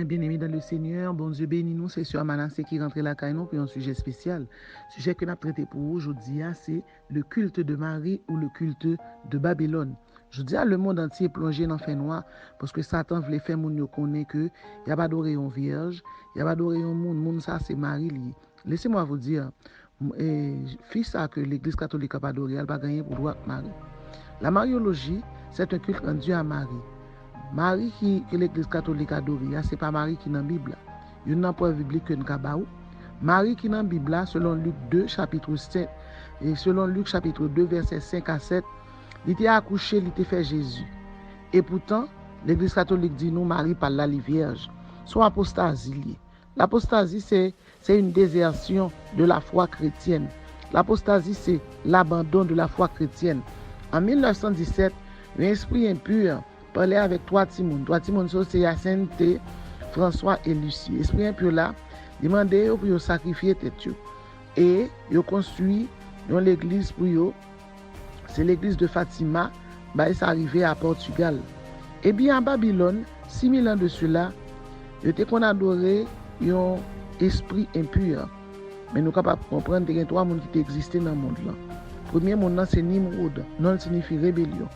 Bien-aimés dans le Seigneur, bon Dieu bénis nous, c'est sur Manassé qui rentre la caille nous pour un sujet spécial. Sujet que nous avons traité pour aujourd'hui, c'est le culte de Marie ou le culte de Babylone. Je dis à le monde entier plongé dans le fait noir parce que Satan voulait faire moun yo connaît que il n'y a pas d'oré en vierge, il n'y a pas d'oré en monde ça c'est Marie lié. Laissez-moi vous dire, fils ça que l'église catholique n'a pas d'oré, elle va gagner pour droit Marie. La mariologie, c'est un culte rendu à Marie. Marie que l'église catholique adore, ce n'est pas Marie qui est dans la Bible. Il y a une preuve biblique que nous avons. Marie qui est dans la Bible, selon Luc 2, chapitre 7, et selon Luc chapitre 2, versets 5 à 7, il était accouché, il était fait Jésus. Et pourtant, l'église catholique dit non, Marie parle la vierge. Soit apostasie. L'apostasie, c'est une désertion de la foi chrétienne. L'apostasie, c'est l'abandon de la foi chrétienne. En 1917, l'esprit impur parlait avec trois Timon. Trois Timon, c'est Hyacinthe, François et Lucie. L'esprit impur là, demandait pour sacrifier tête. Et ils ont construit l'église pour eux. C'est l'église de Fatima. C'est arrivé à Portugal. Et bien en Babylone, 6000 ans de cela, ils étaient adoré un esprit impur. Mais nous sommes capables de comprendre qu'il y a trois mondes qui existent dans le monde là. Le premier monde, c'est Nimrod. Non, signifie rébellion.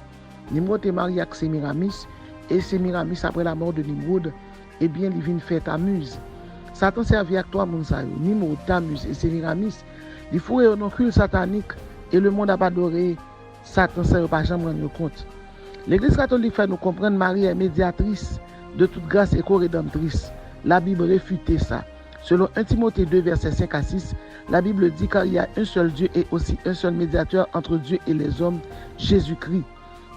Nimrod est marié avec Sémiramis. Et Sémiramis, après la mort de Nimrod, eh bien, il vient faire Tammuz. Satan servait avec trois mondes. Nimrod, Tammuz et Sémiramis. Il faut un culte satanique. Et le monde n'a pas adoré Satan, ça n'a pas jamais rendu compte. L'Église catholique fait nous comprendre Marie est médiatrice de toute grâce et co-rédemptrice. La Bible réfute ça. Selon 1 Timothée 2, versets 5 à 6, la Bible dit qu'il y a un seul Dieu et aussi un seul médiateur entre Dieu et les hommes, Jésus-Christ.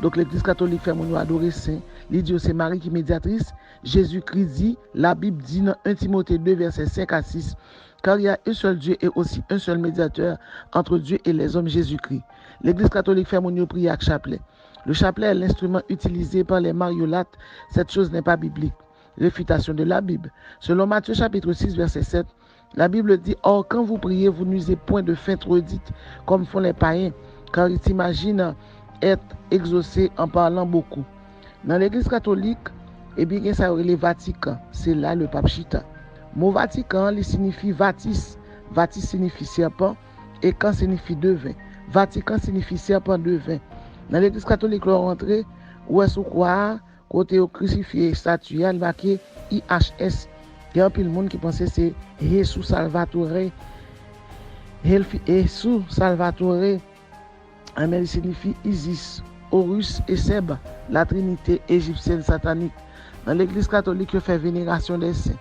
Donc l'Église catholique fait mon adorer Saint. Il dit c'est Marie qui est médiatrice. Jésus-Christ dit, la Bible dit dans 1 Timothée 2, versets 5 à 6, car il y a un seul Dieu et aussi un seul médiateur entre Dieu et les hommes, Jésus-Christ. L'Église catholique fait mon prier avec chapelet. Le chapelet est l'instrument utilisé par les mariolates. Cette chose n'est pas biblique. Réfutation de la Bible. Selon Matthieu chapitre 6, verset 7, la Bible dit, or quand vous priez, vous n'usez point de feintes redites comme font les païens, car ils s'imaginent être exaucés en parlant beaucoup. Dans l'Église catholique, eh bien, ça aurait le Vatican. C'est là le pape Chita. Mot Vatican, il signifie vatis. Vatis signifie serpent et quand signifie devin. Vatican signifie serpent devin. Dans l'Église catholique, on rentre, où est-ce qu'on côté au crucifié, statue, il y a marqué IHS. Il y a un peu de monde qui pensait que c'est Jesus Salvatore. Jesus Salvatore, mais il signifie Isis, Horus et Seb, la trinité égyptienne satanique. Dans l'église catholique, il fait vénération des saints.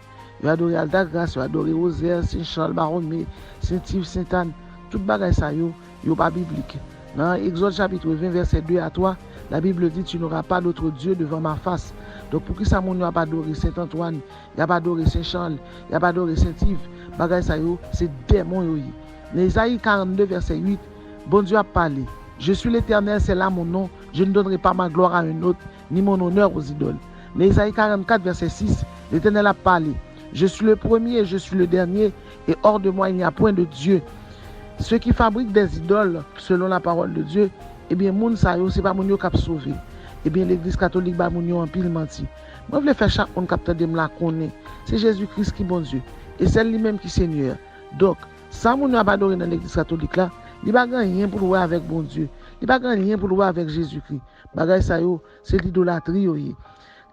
Il adore Alta-Grâce, il adore Rosaire, Saint-Charles Borromée, Saint-Yves, Sainte-Anne. Tout bagay ça, il n'est pas biblique. Dans Exode chapitre 20, verset 2 à 3, la Bible dit, tu n'auras pas d'autre Dieu devant ma face. Donc pour qui ça, mon n'a pas adoré Saint-Antoine, il n'y a pas adoré Saint-Charles, il n'y a pas adoré Saint-Yves. Bagay ça, c'est démon. Dans Isaïe 42, verset 8, bon Dieu a parlé. Je suis l'Éternel, c'est là mon nom. Je ne donnerai pas ma gloire à un autre, ni mon honneur aux idoles. Dans Isaïe 44, verset 6, l'Éternel a parlé. Je suis le premier et je suis le dernier, et hors de moi, il n'y a point de Dieu. Ceux qui fabriquent des idoles, selon la parole de Dieu, eh bien, moun sa yo, c'est pas moun yo k'ap sauvé. Eh bien, l'Église catholique, ba moun yo en pile menti. Moi, je veux faire chaque monde capteur de me la connaître. C'est Jésus-Christ qui est bon Dieu. Et c'est lui-même qui est Seigneur. Donc, ça, moun yo a pas adoré dans l'Église catholique là, il n'y a pas rien pour louer avec bon Dieu. Il n'y a pas rien pour louer avec Jésus-Christ. Bagay sa yo, c'est l'idolâtrie.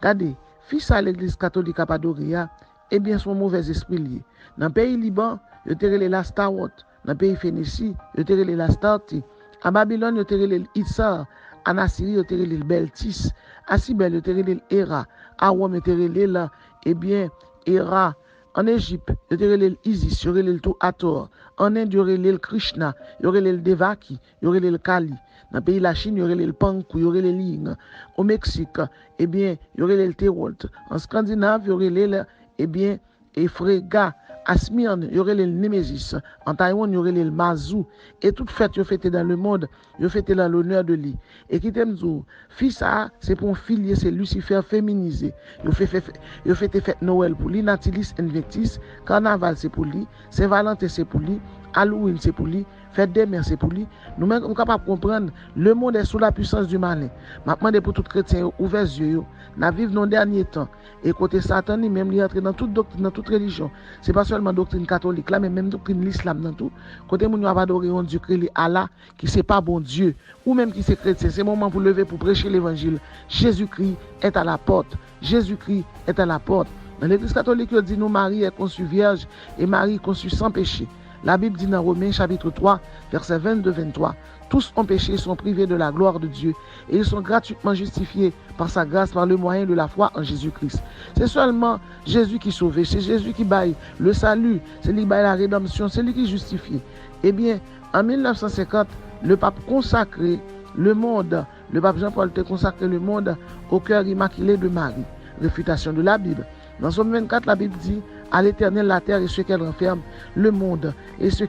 Regardez, fils à l'Église catholique a pas adoré, eh bien, son mauvais esprit lié. Dans le pays Liban, il y a la Starwat. Dans le pays Phénicie, il y a la Starti. À Babylone, il y a l'Itsar. En Assyrie, il y a le Beltis. À Sibel, il y a l'Héra. À Rome, il y a eh bien, Héra. En Égypte, il y a l'Isis, il y a le Hathor. En Inde, il y a le Krishna, il y a le Devaki, il y a le Kali. Dans le pays de la Chine, il y a le Pankou, il y a le Ling. Au Mexique, eh bien, il y a le Terolt. En Scandinave, il y a le, eh bien, Frega. À Smyrne, il y aurait le Némésis. En Taïwan, il y aurait le Mazou. Et toute fête, il fêté dans le monde, il fêté dans l'honneur de lui. Et qui t'aime dire, fils ça, c'est pour un filier, c'est Lucifer féminisé. Il fêté fête Noël pour lui, Natilis Invictus, Carnaval c'est pour lui, Saint-Valentin c'est pour lui, Halloween c'est pour lui, Fête des mères c'est pour lui. Nous-mêmes, nous sommes capables de comprendre, le monde est sous la puissance du malin. Maintenant, pour tout chrétien, ouvert les yeux, nous vivons dans le dernier temps. Et côté Satan, même il entre dans toute doctrine, dans toute religion. Ce n'est pas seulement doctrine catholique, là, mais même doctrine l'islam dans tout. Côté nous avons adoré un Dieu créé Allah, qui c'est pas bon Dieu, ou même qui c'est chrétien. C'est le moment pour lever, pour prêcher l'évangile. Jésus-Christ est à la porte. Jésus-Christ est à la porte. Dans l'église catholique, il dit nous, Marie est conçue vierge et Marie conçue sans péché. La Bible dit dans Romains chapitre 3, verset 22-23, tous ont péché, sont privés de la gloire de Dieu et ils sont gratuitement justifiés par sa grâce, par le moyen de la foi en Jésus-Christ. C'est seulement Jésus qui sauve, c'est Jésus qui baille le salut, c'est lui qui baille la rédemption, c'est lui qui justifie. Eh bien, en 1950, le pape consacrait le monde, le pape Jean-Paul a consacré le monde au cœur immaculé de Marie. Réfutation de la Bible. Dans Somme 24, la Bible dit à l'Éternel la terre et ce qu'elle renferme, le monde et ceux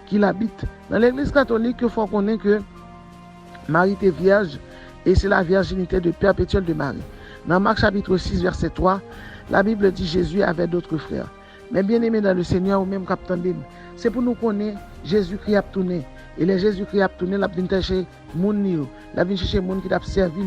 qui l'habitent. Dans l'Église catholique, il faut connaître que Marie était vierge et c'est la virginité de perpétuelle de Marie. Dans Marc chapitre 6, verset 3, la Bible dit Jésus avait d'autres frères. Mais bien aimé dans le Seigneur, ou même capitaine, c'est pour nous connaître Jésus-Christ a tourné. Et les Jésus-Christ a tourné, la vient chercher mon nio, la vient chercher mon qui t'a servi.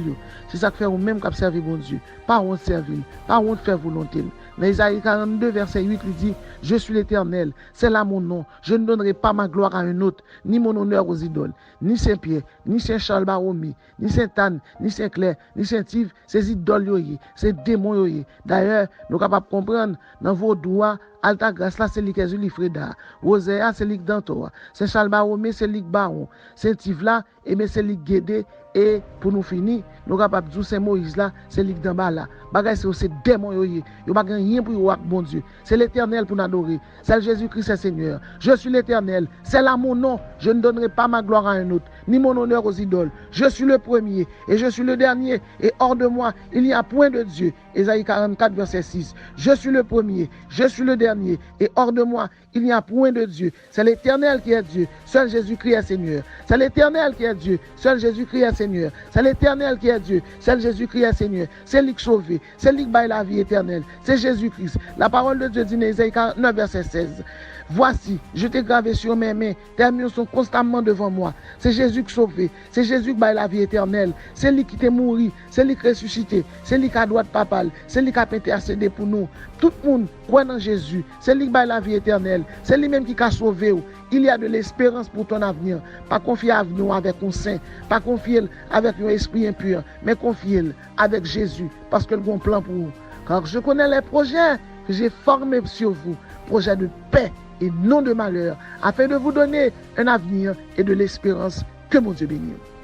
C'est ça que fait ou même qui a servi bon Dieu. Pas honte servir, pas honte faire volonté. Dans Isaïe 42, verset 8, il dit, je suis l'Éternel, c'est là mon nom. Je ne donnerai pas ma gloire à un autre, ni mon honneur aux idoles, ni Saint-Pierre, ni Saint-Charles Baromé, ni Saint-Anne, ni Saint-Clair, ni Saint-Yves, ces idoles, ces démons. D'ailleurs, nous sommes capables de comprendre dans vos doigts, Alta Grâce, là, c'est lui qui est Julie Freda. Roséa, c'est lui qui Dantor. Saint-Charles Baromé, c'est lui qui Baron. Saint-Yves, là, et c'est lui qui Guédé. Et pour nous finir, nous sommes capables de dire c'est Moïse là, c'est lui qui d'en bas là. Bagay c'est démon yo. Yo pas rien pour yo bon Dieu. C'est l'Éternel pour nous adorer. C'est Jésus-Christ c'est Seigneur. Je suis l'Éternel. C'est là mon nom. Je ne donnerai pas ma gloire à un autre, ni mon honneur aux idoles. Je suis le premier et je suis le dernier et hors de moi, il n'y a point de Dieu. Ésaïe 44 verset 6. Je suis le premier, je suis le dernier et hors de moi, il n'y a point de Dieu. C'est l'Éternel qui est Dieu. Seul Jésus-Christ est Seigneur. C'est l'Éternel qui est Dieu. Seul Jésus-Christ est Seigneur. C'est l'Éternel qui est Dieu. Seul Jésus-Christ est Seigneur. C'est lui qui sauve. C'est lui qui baille la vie éternelle. C'est Jésus-Christ. La parole de Dieu dit dans Ésaïe 49 verset 16. Voici, je t'ai gravé sur mes mains, tes mains sont constamment devant moi. C'est Jésus qui sauve, c'est Jésus qui baille la vie éternelle. C'est lui qui t'est mort, c'est lui qui ressuscité, c'est lui qui a droit de papal, c'est lui qui a intercédé pour nous. Tout le monde croit en Jésus, c'est lui qui baille la vie éternelle, c'est lui même qui a sauvé. Il y a de l'espérance pour ton avenir. Pas confier l'avenir avec un saint, pas confier avec un esprit impur, mais confier avec Jésus, parce que le bon plan pour vous. Car je connais les projets que j'ai formés sur vous, projets de paix et non de malheur, afin de vous donner un avenir et de l'espérance. Que mon Dieu bénisse.